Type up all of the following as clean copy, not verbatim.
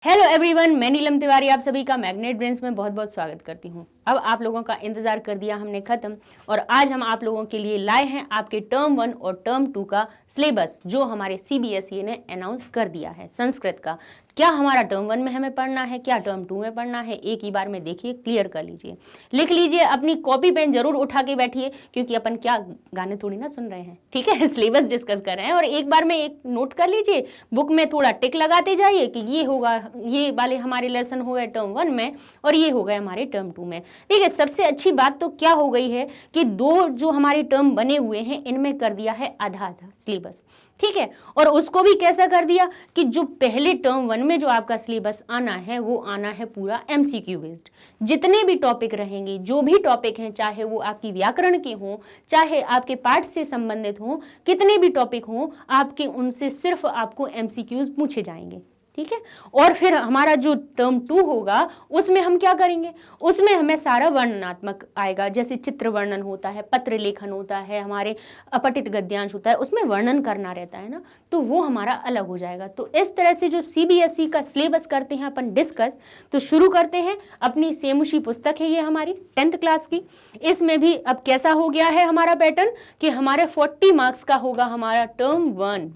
Hello everyone, मैं नीलम तिवारी आप सभी का मैग्नेट ब्रेन्स में बहुत बहुत स्वागत करती हूँ। अब आप लोगों का इंतजार कर दिया हमने खत्म और आज हम आप लोगों के लिए लाए हैं आपके टर्म 1 और टर्म 2 का सिलेबस जो हमारे सीबीएसई ने अनाउंस कर दिया है। संस्कृत का क्या हमारा टर्म 1 में हमें पढ़ना है, क्या टर्म 2 में पढ़ना है, एक ही बार में देखिए, क्लियर कर लीजिए, लिख लीजिए, अपनी कॉपी पेन जरूर उठा के बैठिए क्योंकि अपन क्या गाने थोड़ी ना सुन रहे हैं, ठीक है। सिलेबस डिस्कस कर रहे हैं और एक बार में एक नोट कर लीजिए, बुक में थोड़ा टिक लगाते जाइए कि ये होगा, ये वाले हमारे लेसन हो गए टर्म 1 में और ये हो गए हमारे टर्म 2 में। ठीक है, सबसे अच्छी बात तो क्या हो गई है कि दो जो हमारे टर्म बने हुए हैं इनमें कर दिया है आधा आधा सिलेबस, ठीक है। और उसको भी कैसा कर दिया कि जो पहले टर्म 1 में जो आपका सिलेबस आना है वो आना है पूरा एमसीक्यू बेस्ड। जितने भी टॉपिक रहेंगे, जो भी टॉपिक हैं, चाहे वो आपकी व्याकरण के हों, चाहे आपके पाठ से संबंधित हों, कितने भी टॉपिक हों, आपके उनसे सिर्फ आपको एमसीक्यूज पूछे जाएंगे, ठीक है। और फिर हमारा जो टर्म 2 होगा उसमें हम क्या करेंगे, उसमें हमें सारा वर्णनात्मक आएगा, जैसे चित्र वर्णन होता है, पत्र लेखन होता है, हमारे अपठित गद्यांश होता है, उसमें वर्णन करना रहता है ना, तो वो हमारा अलग हो जाएगा। तो इस तरह से जो सीबीएसई का सिलेबस करते हैं अपन डिस्कस, तो शुरू करते हैं। अपनी सेमुशी पुस्तक है ये हमारी 10th क्लास की। इसमें भी अब कैसा हो गया है हमारा पैटर्न कि हमारे 40 मार्क्स का होगा हमारा टर्म 1,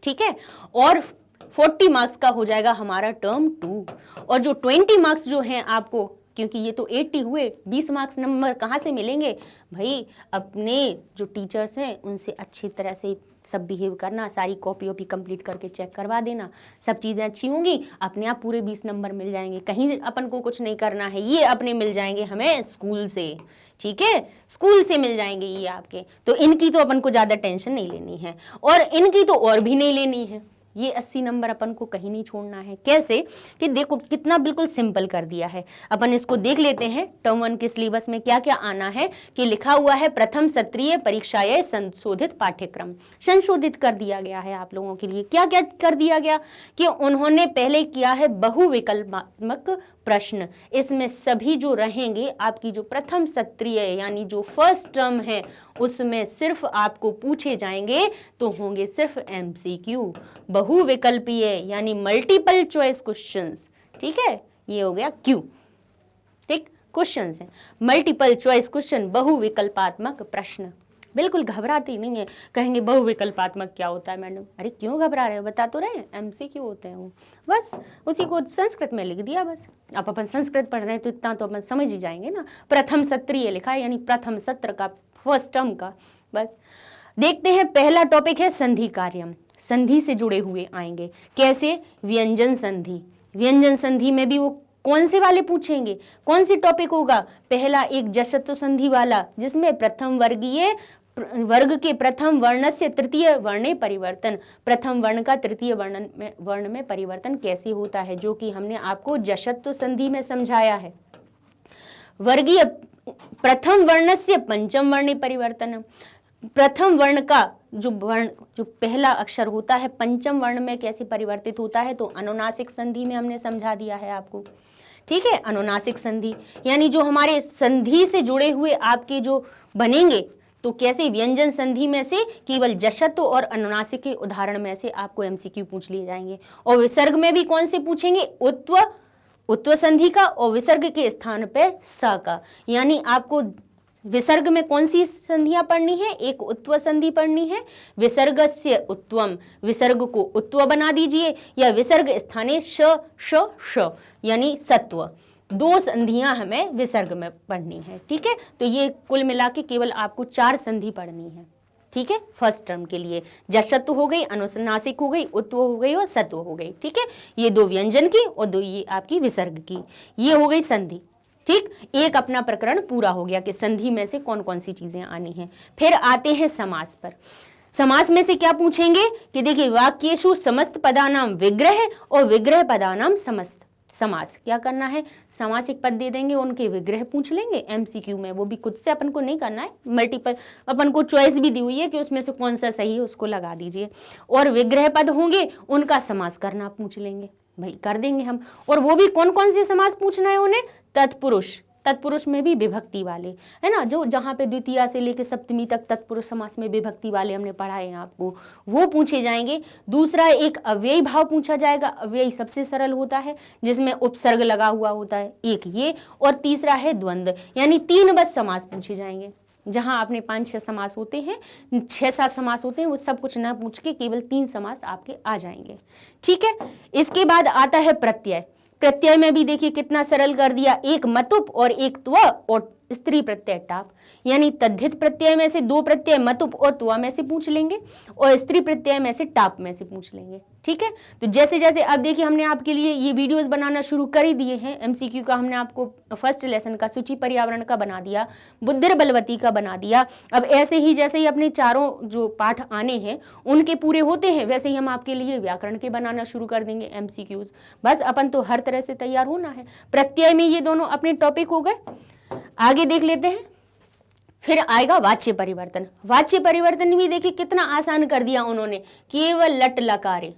ठीक है, और 40 मार्क्स का हो जाएगा हमारा टर्म 2। और जो 20 मार्क्स जो हैं आपको, क्योंकि ये तो 80 हुए, 20 मार्क्स नंबर कहाँ से मिलेंगे भाई, अपने जो टीचर्स हैं उनसे अच्छी तरह से सब बिहेव करना, सारी कॉपी वॉपी कंप्लीट करके चेक करवा देना, सब चीज़ें अच्छी होंगी, अपने आप पूरे 20 नंबर मिल जाएंगे। कहीं अपन को कुछ नहीं करना है, ये अपने मिल जाएंगे हमें स्कूल से, ठीक है, स्कूल से मिल जाएंगे ये आपके। तो इनकी तो अपन को ज़्यादा टेंशन नहीं लेनी है और इनकी तो और भी नहीं लेनी है। ये 80 नंबर अपन को कहीं नहीं छोड़ना है। कैसे कि देखो कितना बिल्कुल सिंपल कर दिया है। अपन इसको देख लेते हैं टर्म 1 के सिलेबस में क्या क्या आना है कि लिखा हुआ है प्रथम सत्रीय परीक्षाएं संशोधित पाठ्यक्रम। संशोधित कर दिया गया है आप लोगों के लिए। क्या क्या कर दिया गया कि उन्होंने पहले किया है बहुविकल्पात्मक प्रश्न। इसमें सभी जो रहेंगे आपकी जो प्रथम सत्रीय यानी जो फर्स्ट टर्म है उसमें सिर्फ आपको पूछे जाएंगे तो होंगे सिर्फ एमसीक्यू, बहुविकल्पीय यानी मल्टीपल चॉइस क्वेश्चंस, ठीक है, ये हो गया क्यू, ठीक, क्वेश्चंस है मल्टीपल चॉइस क्वेश्चन, बहुविकल्पात्मक प्रश्न। बिल्कुल घबराती नहीं है, कहेंगे बहुविकल्पात्मक क्या होता है मैडम, अरे क्यों घबरा रहे हो, बता तो रहे हैं एमसीक्यू होते हैं वो, बस उसी को संस्कृत में लिख दिया बस। अब अपन संस्कृत पढ़ रहे हैं तो इतना तो अपन समझ ही जाएंगे ना। प्रथम सत्रीय लिखा है यानी प्रथम सत्र का, फर्स्ट टर्म का। बस देखते हैं, पहला टॉपिक है संधि कार्यम। संधि से जुड़े हुए आएंगे, कैसे, व्यंजन संधि। व्यंजन संधि में भी वो कौन से वाले पूछेंगे, कौन सी टॉपिक होगा, पहला एक जशत्व संधि वाला जिसमें प्रथम वर्गीय वर्ग के प्रथम वर्ण से तृतीय वर्ण परिवर्तन, प्रथम वर्ण का तृतीय वर्ण में परिवर्तन कैसे होता है, जो कि हमने आपको जशत्व संधि में समझाया है। वर्गीय प्रथम वर्ण से पंचम वर्ण परिवर्तन, प्रथम वर्ण का जो पहला अक्षर होता है पंचम वर्ण में कैसे परिवर्तित होता है, तो अनुनासिक संधि में हमने समझा दिया है आपको, ठीक है। अनुनासिक संधि यानी जो हमारे संधि से जुड़े हुए आपके जो बनेंगे, तो कैसे व्यंजन संधि में से केवल जशत्व और अनुनासिक के उदाहरण में से आपको एमसीक्यू पूछ लिए जाएंगे। और विसर्ग में भी कौन से पूछेंगे, उत्व संधि का और विसर्ग के स्थान पे स का, यानी आपको विसर्ग में कौन सी संधियां पढ़नी है, एक उत्व संधि पढ़नी है, विसर्गस्य उत्वम, विसर्ग को उत्व बना दीजिए, या विसर्ग स्थाने श श श यानी सत्व, दो संधियां हमें विसर्ग में पढ़नी है, ठीक है। तो ये कुल मिला के केवल आपको 4 संधि पढ़नी है, ठीक है, फर्स्ट टर्म के लिए। जशत्व हो गई, अनुनासिक हो गई, उत्व हो गई और सत्व हो गई, ठीक है। ये 2 व्यंजन की और 2 ये आपकी विसर्ग की, ये हो गई संधि, ठीक। एक अपना प्रकरण पूरा हो गया कि संधि में से कौन कौन सी चीजें आनी है। फिर आते हैं समास पर। समास में से क्या पूछेंगे कि देखिए, वाक्येषु समस्त पदानाम विग्रह और विग्रह पदानाम समस्त। समास क्या करना है, समासिक पद दे देंगे, उनके विग्रह पूछ लेंगे एमसीक्यू में, वो भी खुद से अपन को नहीं करना है, मल्टीपल अपन को चॉइस भी दी हुई है कि उसमें से कौन सा सही है उसको लगा दीजिए। और विग्रह पद होंगे उनका समास करना पूछ लेंगे, भाई कर देंगे हम। और वो भी कौन कौन से समास पूछना है उन्हें, तत्पुरुष, तत्पुरुष में भी विभक्ति वाले, है ना, जो जहाँ पे द्वितीया से लेकर सप्तमी तक तत्पुरुष समास में विभक्ति वाले हमने पढ़ाए हैं आपको, वो पूछे जाएंगे। दूसरा एक अव्ययी भाव पूछा जाएगा, अव्ययी सबसे सरल होता है जिसमें उपसर्ग लगा हुआ होता है, एक ये, और तीसरा है द्वंद्व, यानी 3 बस समास पूछे जाएंगे। जहां आपने 5-6 समास होते हैं, 6-7 समास होते हैं, वो सब कुछ ना पूछ के केवल 3 समास आपके आ जाएंगे। ठीक है, इसके बाद आता है प्रत्यय। प्रत्यय में भी देखिए कितना सरल कर दिया, एक मतुप और एक त्व और स्त्री प्रत्यय टाप, यानी तद्धित प्रत्यय में से 2 प्रत्यय मतुप और त्व में से पूछ लेंगे और स्त्री प्रत्यय में से टाप में से पूछ लेंगे। ठीक है, तो जैसे जैसे अब देखिए हमने आपके लिए ये वीडियोस बनाना शुरू कर ही दिए हैं। एमसीक्यू का हमने आपको फर्स्ट लेसन का सूची पर्यावरण का बना दिया, बुद्धिर बलवती का बना दिया। अब ऐसे ही जैसे ही अपने चारों जो पाठ आने हैं उनके पूरे होते हैं, वैसे ही हम आपके लिए व्याकरण के बनाना शुरू कर देंगे एमसीक्यूज। बस अपन तो हर तरह से तैयार होना है। प्रत्यय में ये दोनों अपने टॉपिक हो गए। आगे देख लेते हैं, फिर आएगा वाच्य परिवर्तन। वाच्य परिवर्तन भी देखिए कितना आसान कर दिया उन्होंने, केवल लट लकारे,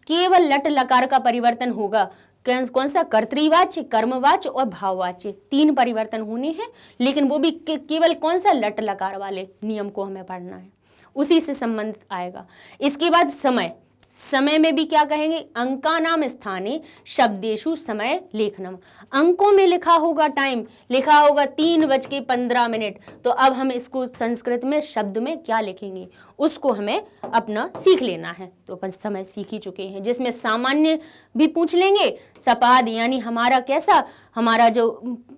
केवल लट लकार का परिवर्तन होगा। कौन सा? कर्तृवाच्य, कर्मवाच्य और भाववाच्य, 3 परिवर्तन होने हैं, लेकिन वो भी केवल कौन सा? लट लकार वाले नियम को हमें पढ़ना है, उसी से संबंधित आएगा। इसके बाद समय, समय में भी क्या कहेंगे? अंकानाम स्थाने शब्देषु समय लेखनम, अंकों में लिखा होगा टाइम, लिखा होगा 3:15। तो अब हम इसको संस्कृत में शब्द में क्या लिखेंगे उसको हमें अपना सीख लेना है। तो अपन समय सीख ही चुके हैं, जिसमें सामान्य भी पूछ लेंगे, सपाद यानी हमारा कैसा, हमारा जो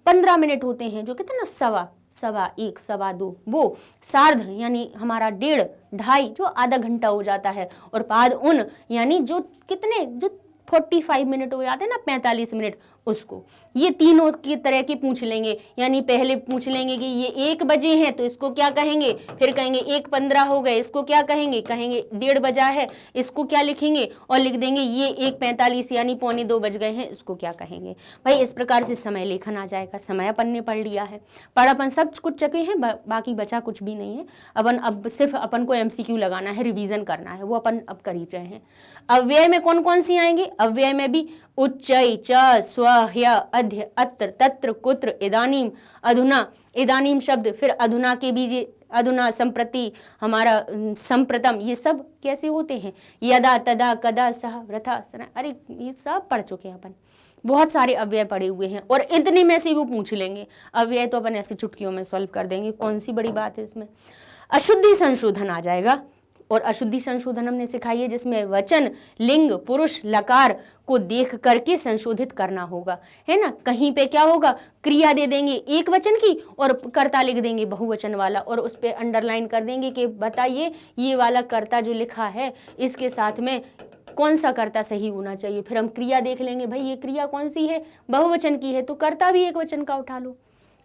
15 मिनट होते हैं, जो कितना सवा 1, सवा 2, वो सार्ध यानी हमारा 1.5, 2.5 जो आधा घंटा हो जाता है, और पाद उन यानी जो कितने, जो 45 मिनट हो जाते हैं ना, 45 मिनट, उसको ये तीनों की तरह के पूछ लेंगे। यानी पहले पूछ लेंगे कि ये 1 बजे हैं तो इसको क्या कहेंगे, फिर कहेंगे 1:15 हो गए, इसको क्या कहेंगे, कहेंगे 1:30 बजा है, इसको क्या लिखेंगे, और लिख देंगे ये 1:45 यानी 1:45 बज गए हैं, इसको क्या कहेंगे। भाई इस प्रकार से समय लेखन आ जाएगा। समय अपन ने पढ़ लिया है, अपन सब कुछ चुके हैं, बाकी बचा कुछ भी नहीं है। अब सिर्फ अपन को एमसीक्यू लगाना है, रिवीजन करना है, वो अपन अब कर ही रहे हैं। अव्यय में कौन कौन सी आएंगे? अव्यय में भी उच्चय, च, स्व, ह्य, अध्य, अत्र, तत्र, कुत्र, इदानीम, अधुना, इदानीम शब्द, फिर अधुना के बीच अधुना, संप्रति, हमारा संप्रतम, ये सब कैसे होते हैं? यदा, तदा, कदा, सह, वृथा, सना, अरे ये सब पढ़ चुके हैं अपन। बहुत सारे अव्यय पढ़े हुए हैं और इतने में से वो पूछ लेंगे। अव्यय तो अपन ऐसी चुटकियों में सॉल्व कर देंगे, कौन सी बड़ी बात है इसमें। अशुद्धि संशोधन आ जाएगा, और अशुद्धि संशोधन हमने सिखाई है, जिसमें वचन, लिंग, पुरुष, लकार को देख करके संशोधित करना होगा, है ना। कहीं पे क्या होगा, क्रिया दे देंगे एक वचन की और कर्ता लिख देंगे बहुवचन वाला, और उस पर अंडरलाइन कर देंगे कि बताइए ये वाला कर्ता जो लिखा है इसके साथ में कौन सा कर्ता सही होना चाहिए। फिर हम क्रिया देख लेंगे, भाई ये क्रिया कौन सी है, बहुवचन की है तो कर्ता भी एक वचन का उठा लो।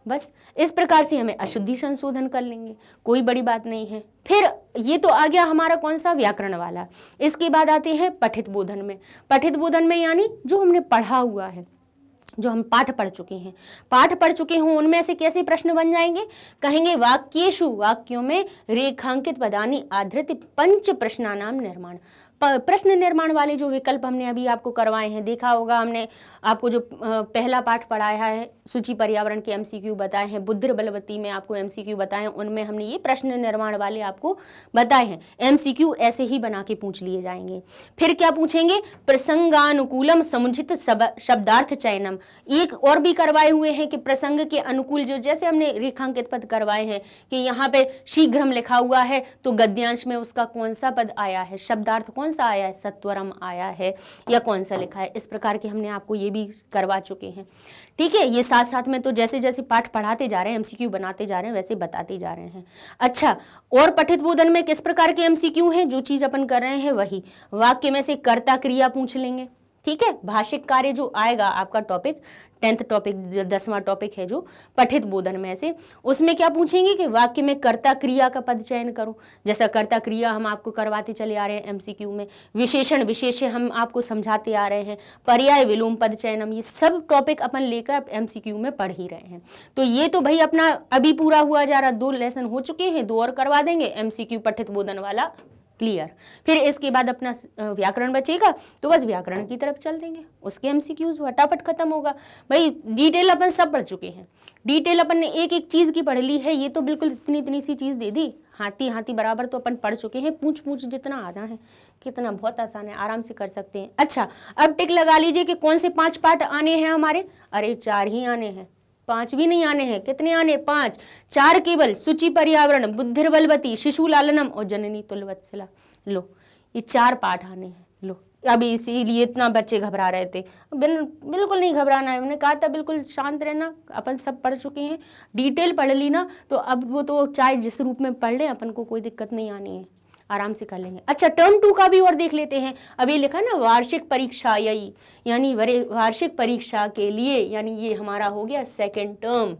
बस इस प्रकार से हमें अशुद्धि संशोधन कर लेंगे, कोई बड़ी बात नहीं है। फिर ये तो आ गया हमारा कौन सा, व्याकरण वाला। इसके बाद आते हैं पठित बोधन में। पठित बोधन में यानी जो हमने पढ़ा हुआ है, जो हम पाठ पढ़ चुके हैं, पाठ पढ़ चुके हों, उनमें से कैसे प्रश्न बन जाएंगे? कहेंगे वाक्येषु, वाक्यों में रेखांकित पदानि आधृत पंच प्रश्नानाम निर्माण। प्रश्न निर्माण वाले जो विकल्प हमने अभी आपको करवाए हैं, देखा होगा हमने आपको जो पहला पाठ पढ़ाया है, सूची पर्यावरण के एमसीक्यू बताए हैं, बुद्धिर बलवती में आपको एमसीक्यू बताए हैं, उनमें हमने ये प्रश्न निर्माण वाले आपको बताए हैं। एमसीक्यू ऐसे ही बना के पूछ लिए जाएंगे। फिर क्या पूछेंगे? प्रसंगानुकूलम समुचित शब्दार्थ चयनम। एक और भी करवाए हुए हैं कि प्रसंग के अनुकूल, जो जैसे हमने रेखांकित पद करवाए हैं कि यहाँ पे शीघ्रम लिखा हुआ है तो गद्यांश में उसका कौन सा पद आया है, शब्दार्थ कौन सा आया है, सत्वरम आया है या कौन सा लिखा है। इस प्रकार के हमने आपको ये भी करवा चुके हैं। ठीक है, ये साथ साथ में तो जैसे जैसे पाठ पढ़ाते जा रहे हैं, एमसीक्यू बनाते जा रहे हैं, वैसे बताते जा रहे हैं। अच्छा, और पठित बोधन में किस प्रकार के एमसीक्यू हैं? जो चीज अपन कर रहे हैं वही, वाक्य में से कर्ता क्रिया पूछ लेंगे। ठीक है, भाषिक कार्य जो आएगा आपका टॉपिक 10th टॉपिक, 10वां टॉपिक है जो पठित बोधन में से, उसमें क्या पूछेंगे कि वाक्य में कर्ता क्रिया का पद चयन करो। जैसा कर्ता क्रिया हम आपको करवाते चले आ रहे हैं एमसीक्यू में, विशेषण विशेष्य हम आपको समझाते आ रहे हैं, पर्याय विलोम पद चयनम, ये सब टॉपिक अपन लेकर एमसीक्यू में पढ़ ही रहे हैं। तो ये तो भाई अपना अभी पूरा हुआ जा रहा, 2 लेसन हो चुके हैं, 2 और करवा देंगे, एमसीक्यू पठित बोधन वाला क्लियर। फिर इसके बाद अपना व्याकरण बचेगा, तो बस व्याकरण की तरफ चल देंगे, उसके एमसीक्यूज फटाफट खत्म होगा। भाई डिटेल अपन सब पढ़ चुके हैं, डिटेल अपन ने एक एक चीज की पढ़ ली है, ये तो बिल्कुल इतनी इतनी सी चीज दे दी, हाथी हाथी बराबर तो अपन पढ़ चुके हैं, पूछ पूछ जितना आना है, कितना बहुत आसान है, आराम से कर सकते हैं। अच्छा अब टिक लगा लीजिए कि कौन से 5 पाठ आने हैं हमारे, अरे 4 ही आने हैं, 5 भी नहीं आने हैं, कितने आने, 5, 4 केवल, शुचि पर्यावरण, बुद्धिर्बलवती, शिशु लालनम और जननी तुल्यवत्सला। लो ये 4 पाठ आने हैं। लो अभी इसीलिए इतना बच्चे घबरा रहे थे, बिल्कुल नहीं घबराना है, मैंने कहा था बिल्कुल शांत रहना, अपन सब पढ़ चुके हैं, डिटेल पढ़ ली ना, तो अब वो तो चाहे जिस रूप में पढ़ ले अपन को कोई दिक्कत नहीं आनी है, आराम से कर लेंगे। अच्छा टर्म 2 का भी और देख लेते हैं। अभी लिखा ना वार्षिक परीक्षा, यही यानी वार्षिक परीक्षा के लिए, यानी ये हमारा हो गया सेकेंड टर्म।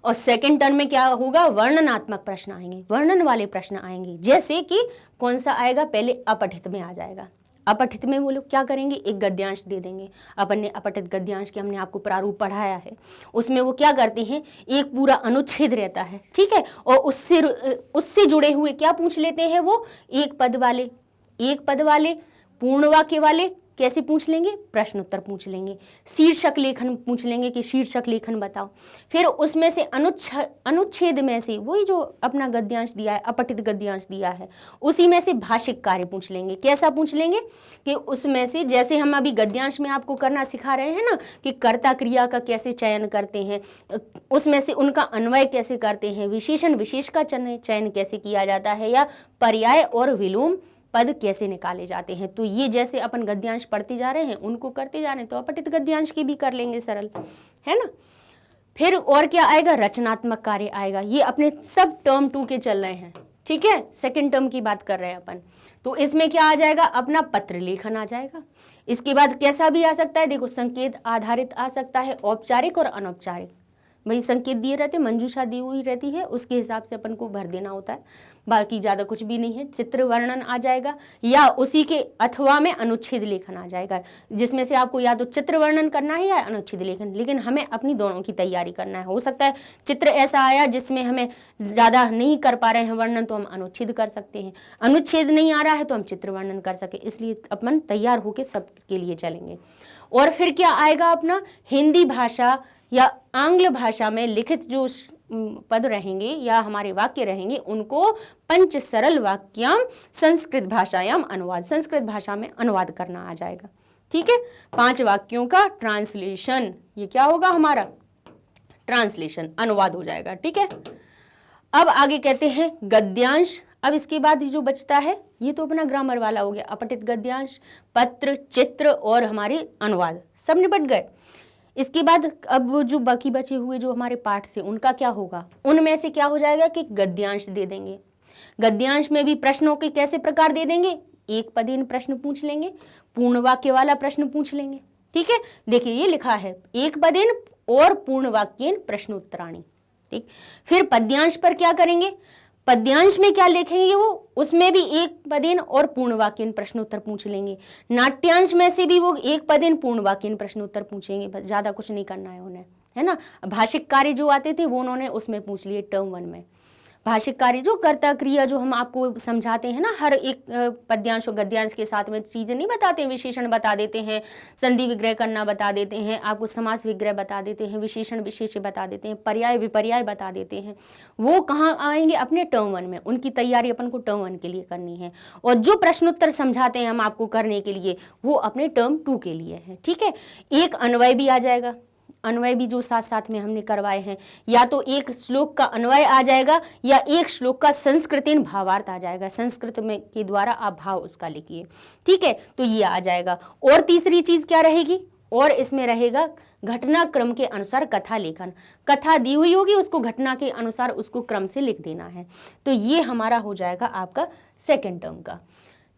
और सेकेंड टर्म में क्या होगा, वर्णनात्मक प्रश्न आएंगे, वर्णन वाले प्रश्न आएंगे। जैसे कि कौन सा आएगा, पहले अपठित में आ जाएगा। अपठित में वो लोग क्या करेंगे, एक गद्यांश दे देंगे। अपन ने अपठित गद्यांश के हमने आपको प्रारूप पढ़ाया है, उसमें वो क्या करते हैं, एक पूरा अनुच्छेद रहता है, ठीक है, और उससे जुड़े हुए क्या पूछ लेते हैं वो, एक पद वाले पूर्ण वाक्य वाले कैसे पूछ लेंगे, प्रश्न उत्तर पूछ लेंगे। शीर्षक लेखन पूछ लेंगे कि शीर्षक लेखन बताओ। फिर उसमें से अनुच्छेद में से वही जो अपना गद्यांश दिया है, अपठित गद्यांश दिया है, उसी में से भाषिक कार्य पूछ लेंगे। कैसा पूछ लेंगे कि उसमें से, जैसे हम अभी गद्यांश में आपको करना सिखा रहे हैं ना, कि कर्ता क्रिया का कैसे चयन करते हैं, उसमें से उनका अन्वय कैसे करते हैं, विशेषण विशेष का चयन कैसे किया जाता है, या पर्याय और विलोम पद कैसे निकाले जाते हैं। तो ये जैसे अपन गद्यांश पढ़ते जा रहे हैं, उनको करते जा रहे हैं, तो अपठित गद्यांश की भी कर लेंगे, सरल है ना। फिर और क्या आएगा, रचनात्मक कार्य आएगा। ये अपने सब टर्म 2 के चल रहे हैं, ठीक है, सेकेंड टर्म की बात कर रहे हैं अपन। तो इसमें क्या आ जाएगा, अपना पत्र लेखन आ जाएगा। इसके बाद कैसा भी आ सकता है, देखो संकेत आधारित आ सकता है, औपचारिक और अनौपचारिक। भाई संकेत दिए रहते, मंजूषा दी हुई रहती है, उसके हिसाब से अपन को भर देना होता है, बाकी ज़्यादा कुछ भी नहीं है। चित्र वर्णन आ जाएगा, या उसी के अथवा में अनुच्छेद लेखन आ जाएगा, जिसमें से आपको या तो चित्र वर्णन करना है या अनुच्छेद लेखन, लेकिन हमें अपनी दोनों की तैयारी करना है। हो सकता है चित्र ऐसा आया जिसमें हमें ज़्यादा नहीं कर पा रहे हैं वर्णन, तो हम अनुच्छेद कर सकते हैं, अनुच्छेद नहीं आ रहा है तो हम चित्र वर्णन कर सके, इसलिए अपन तैयार होकर सबके लिए चलेंगे। और फिर क्या आएगा अपना, हिंदी भाषा या आंग्ल भाषा में लिखित जो पद रहेंगे या हमारे वाक्य रहेंगे, उनको पंच सरल वाक्याम संस्कृत भाषायाम अनुवाद, संस्कृत भाषा में अनुवाद करना आ जाएगा, ठीक है। 5 वाक्यों का ट्रांसलेशन, ये क्या होगा हमारा, ट्रांसलेशन, अनुवाद हो जाएगा, ठीक है। अब आगे कहते हैं गद्यांश। अब इसके बाद जो बचता है, ये तो अपना ग्रामर वाला हो गया, अपठित गद्यांश, पत्र, चित्र और हमारे अनुवाद, सब निपट गए। इसके बाद अब वो जो बाकी बचे हुए जो हमारे पाठ थे, उनका क्या होगा, उनमें से क्या हो जाएगा कि गद्यांश दे देंगे। गद्यांश में भी प्रश्नों के कैसे प्रकार दे देंगे, एक पदेन प्रश्न पूछ लेंगे, पूर्ण वाक्य वाला प्रश्न पूछ लेंगे, ठीक है। देखिए ये लिखा है, एक पदेन और पूर्ण वाक्येन प्रश्न उत्तराणी, ठीक। फिर पद्यांश पर क्या करेंगे, पद्यांश में क्या लिखेंगे वो, उसमें भी एक पदेन और पूर्ण वाक्यन प्रश्नोत्तर पूछ लेंगे। नाट्यांश में से भी वो एक पदेन पूर्ण वाक्यन प्रश्नोत्तर पूछेंगे, बस ज़्यादा कुछ नहीं करना है उन्हें, है ना। भाषिक कार्य जो आते थे वो उन्होंने उसमें पूछ लिए टर्म 1 में। भाषिक कार्य जो कर्ता क्रिया जो हम आपको समझाते हैं ना, हर एक पद्यांश और गद्यांश के साथ में चीज़ें नहीं बताते, विशेषण बता देते हैं, संधि विग्रह करना बता देते हैं, आपको समास विग्रह बता देते हैं, विशेषण विशेष्य बता देते हैं, पर्याय विपर्याय बता देते हैं, वो कहाँ आएंगे, अपने टर्म 1 में। उनकी तैयारी अपन को टर्म 1 के लिए करनी है, और जो प्रश्नोत्तर समझाते हैं हम आपको करने के लिए, वो अपने टर्म 2 के लिए है, ठीक है। एक अन्वय भी आ जाएगा, अन्वय भी जो साथ साथ में हमने करवाए हैं, या तो एक श्लोक का अन्वय आ जाएगा या एक श्लोक का संस्कृतिन भावार्थ आ जाएगा, संस्कृत में के द्वारा आप भाव उसका लिखिए, ठीक है। तो ये आ जाएगा। और तीसरी चीज क्या रहेगी, और इसमें रहेगा घटनाक्रम के अनुसार कथा लेखन। कथा दी हुई होगी, उसको घटना के अनुसार उसको क्रम से लिख देना है। तो ये हमारा हो जाएगा आपका सेकेंड टर्म का,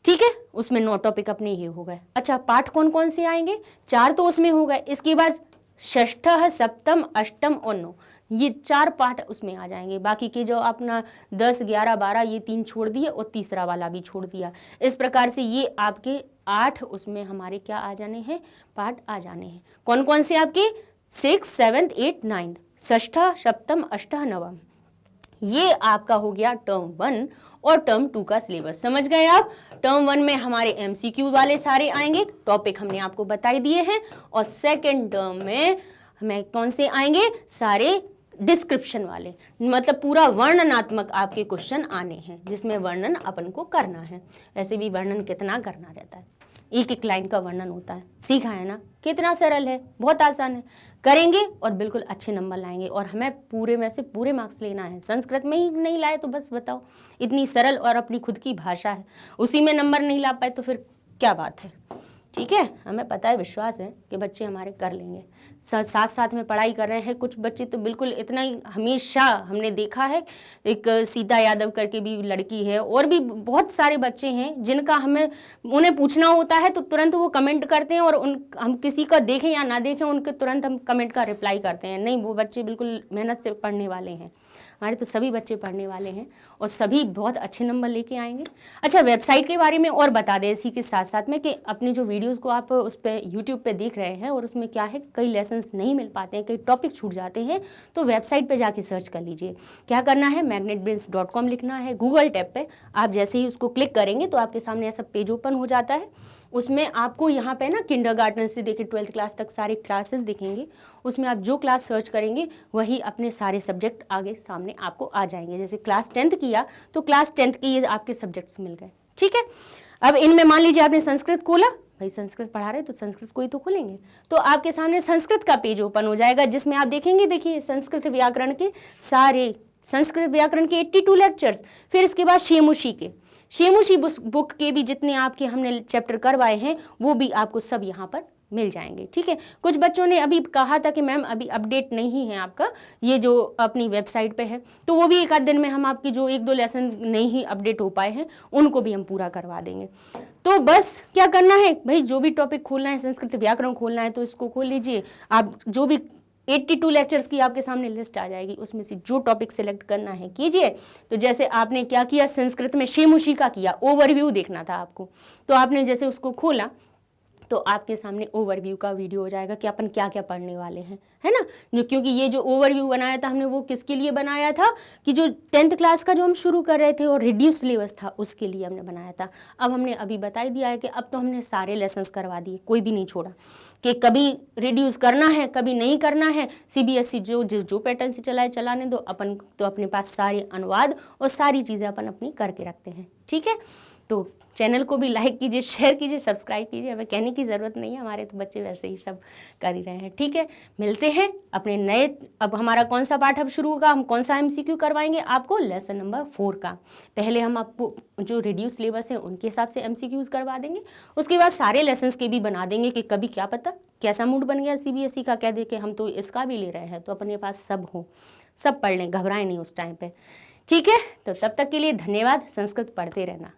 ठीक है। उसमें 9 टॉपिक अपने ये हो गए। अच्छा पाठ कौन कौन से आएंगे, 4 तो उसमें हो गए। इसके बाद षष्ठ, सप्तम, अष्टम और 9, ये 4 पाठ उसमें आ जाएंगे। बाकी के जो अपना 10, 11, 12 ये 3 छोड़ दिए और तीसरा वाला भी छोड़ दिया। इस प्रकार से ये आपके 8 उसमें हमारे क्या आ जाने हैं, पाठ आ जाने हैं। कौन कौन से आपके 6, 7, 8, 9, षष्ठ, सप्तम, अष्टम, नवम, ये आपका हो गया टर्म 1 और टर्म 2 का सिलेबस। समझ गए आप? टर्म 1 में हमारे एमसीक्यू वाले सारे आएंगे, टॉपिक हमने आपको बताई दिए हैं, और सेकंड टर्म में हमें कौन से आएंगे? सारे डिस्क्रिप्शन वाले, मतलब पूरा वर्णनात्मक आपके क्वेश्चन आने हैं, जिसमें वर्णन अपन को करना है। वैसे भी वर्णन कितना करना रहता है, एक एक लाइन का वर्णन होता है, सीखा है ना? कितना सरल है, बहुत आसान है। करेंगे और बिल्कुल अच्छे नंबर लाएंगे, और हमें पूरे में से पूरे मार्क्स लेना है। संस्कृत में ही नहीं लाए तो बस बताओ, इतनी सरल और अपनी खुद की भाषा है, उसी में नंबर नहीं ला पाए तो फिर क्या बात है? ठीक है, हमें पता है, विश्वास है कि बच्चे हमारे कर लेंगे। साथ साथ में पढ़ाई कर रहे हैं। कुछ बच्चे तो बिल्कुल इतना ही, हमेशा हमने देखा है, एक सीता यादव करके भी लड़की है, और भी बहुत सारे बच्चे हैं जिनका हमें उन्हें पूछना होता है तो तुरंत वो कमेंट करते हैं, और हम किसी का देखें या ना देखें, उनके तुरंत हम कमेंट का रिप्लाई करते हैं। नहीं, वो बच्चे बिल्कुल मेहनत से पढ़ने वाले हैं। हमारे तो सभी बच्चे पढ़ने वाले हैं और सभी बहुत अच्छे नंबर लेके आएंगे। अच्छा, वेबसाइट के बारे में और बता दें इसी के साथ साथ में, कि अपनी जो वीडियोस को आप उस पर यूट्यूब पे देख रहे हैं और उसमें क्या है, कई लेसन्स नहीं मिल पाते हैं, कई टॉपिक छूट जाते हैं, तो वेबसाइट पे जाके सर्च कर लीजिए। क्या करना है? magnetbrains.com लिखना है गूगल टैब पे। आप जैसे ही उसको क्लिक करेंगे तो आपके सामने ऐसा पेज ओपन हो जाता है। उसमें आपको यहाँ पे ना किंडरगार्टन से लेकर 12th क्लास तक सारे क्लासेस दिखेंगे। उसमें आप जो क्लास सर्च करेंगे वही अपने सारे सब्जेक्ट आगे सामने आपको आ जाएंगे। जैसे क्लास 10th किया तो क्लास 10th के ये आपके सब्जेक्ट्स मिल गए। ठीक है, अब इनमें मान लीजिए आपने संस्कृत खोला, भाई संस्कृत पढ़ा रहे तो संस्कृत को ही तो खोलेंगे, तो आपके सामने संस्कृत का पेज ओपन हो जाएगा, जिसमें आप देखेंगे, देखिए संस्कृत व्याकरण के सारे, संस्कृत व्याकरण के 82 लेक्चर्स, फिर इसके बाद शेमुशी बुक के भी जितने आपके हमने चैप्टर करवाए हैं वो भी आपको सब यहाँ पर मिल जाएंगे। ठीक है, कुछ बच्चों ने अभी कहा था कि मैम अभी अपडेट नहीं है आपका ये जो अपनी वेबसाइट पे है, तो वो भी एक आध दिन में हम आपकी जो 1-2 लेसन नहीं अपडेट हो पाए हैं उनको भी हम पूरा करवा देंगे। तो बस क्या करना है भाई, जो भी टॉपिक खोलना है, संस्कृत व्याकरण खोलना है तो इसको खोल लीजिए। आप जो भी 82 लेक्चर्स की आपके सामने लिस्ट आ जाएगी, उसमें से जो टॉपिक सिलेक्ट करना है कीजिए। तो जैसे आपने क्या किया, संस्कृत में शेमुशी का किया, ओवरव्यू देखना था आपको, तो आपने जैसे उसको खोला तो आपके सामने ओवरव्यू का वीडियो हो जाएगा कि अपन क्या क्या पढ़ने वाले हैं, है ना? जो क्योंकि ये जो ओवरव्यू बनाया था हमने वो किसके लिए बनाया था, कि जो 10th क्लास का जो हम शुरू कर रहे थे और रिड्यूस सिलेबस था उसके लिए हमने बनाया था। अब हमने अभी बता ही दिया है कि अब तो हमने सारे लेसन्स करवा दिए, कोई भी नहीं छोड़ा, कि कभी रिड्यूस करना है कभी नहीं करना है। सीबीएसई जो पैटर्न से चलाने दो, अपन तो अपने पास सारे अनुवाद और सारी चीज़ें अपन अपनी करके रखते हैं। ठीक है, तो चैनल को भी लाइक कीजिए, शेयर कीजिए, सब्सक्राइब कीजिए। हमें कहने की ज़रूरत नहीं है, हमारे तो बच्चे वैसे ही सब कर ही रहे हैं। ठीक है, मिलते हैं अपने नए, अब हमारा कौन सा पाठ अब शुरू होगा, हम कौन सा एमसीक्यू करवाएंगे आपको, लेसन नंबर 4 का। पहले हम आपको जो रिड्यूस सिलेबस है उनके हिसाब से एमसीक्यूज करवा देंगे, उसके बाद सारे लेसन्स के भी बना देंगे, कि कभी क्या पता कैसा मूड बन गया सीबीएसई का, कह दे कि हम तो इसका भी ले रहे हैं, तो अपने पास सब हो, सब पढ़ लें, घबराएं नहीं उस टाइम पे। ठीक है, तो तब तक के लिए धन्यवाद। संस्कृत पढ़ते रहना।